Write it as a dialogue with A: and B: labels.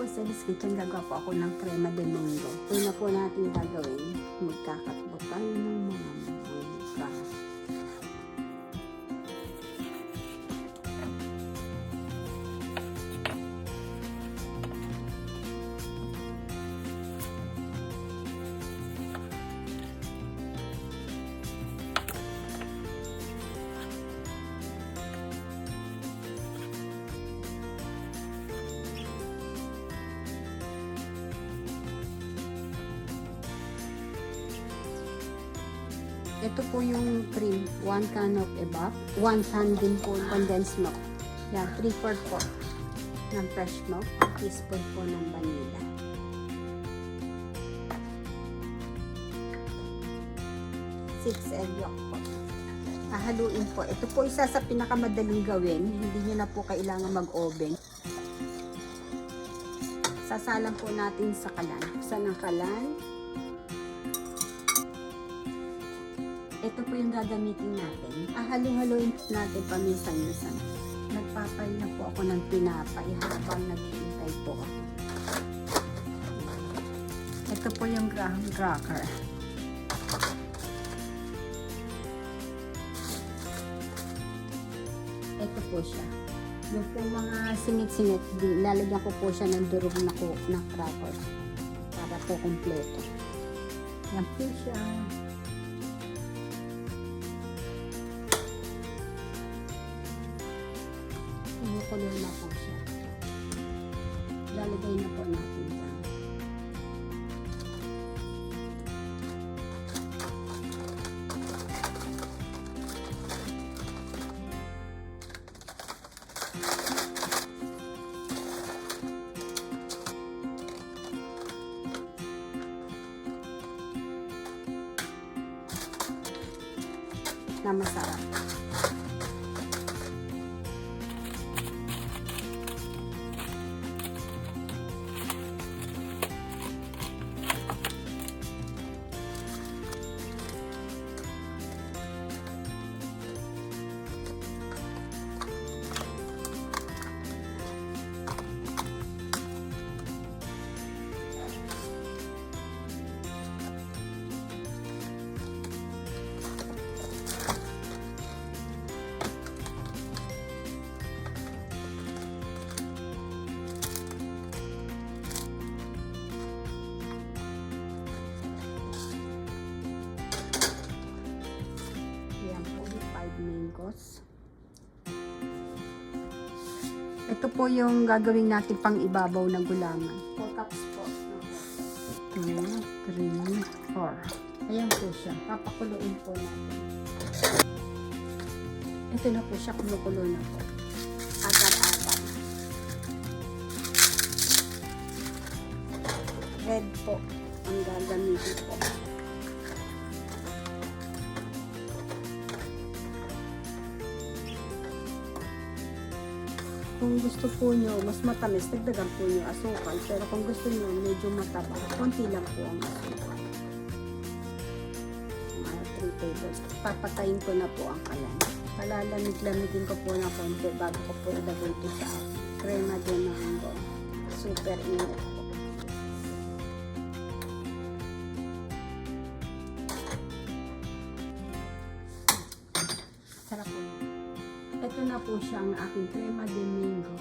A: po sa Elis Kitchen, gagawa po ako ng crema de mango. Una po natin gagawin, magkakatbo tayo ng mga mangga. Ito po yung cream, 1 can of evap, 1 can din po condensed milk. Yan, 3/4 po ng fresh milk, 1 teaspoon po ng vanilla. Six egg yolk po. Haluin po. Ito po isa sa pinakamadaling gawin, hindi nyo na po kailangan mag-oven. Sasalang po natin sa kalan. Buksan ang kalan. Ito po yung gagamitin natin. Halu-haluin natin paminsan-minsan. Nagpapay na po ako ng tinapay habang naghihintay po ako. Ito po yung graham cracker. Ito po siya. Yung po mga singit-singit, lalagyan ko po siya ng durog na cracker para po kompleto. Yan po siya. Kumukulo na po siya. Lalagay na po natin dyan. Na masarap. Mangoes. Ito po yung gagawin natin pang ibabaw ng gulaman. 4 cups po. 2, 3, 4. Ayan po siya. Papakuluin po natin. Ito na po siya. Kumukulo na po. Agar-agar. Red po ang gagamitin po. Kung gusto po nyo, mas matamis, dagdagan po nyo asukal. Pero kung gusto nyo, medyo mataba, konti lang po ang asukal. Mga 3 tables. Papatayin ko na po ang kalan. Palalamig-lamigin ko po na konti bago ko po ilagay ito sa crema de mango. Super init po. Sarap po. Ito na po siya ang aking crema de mango.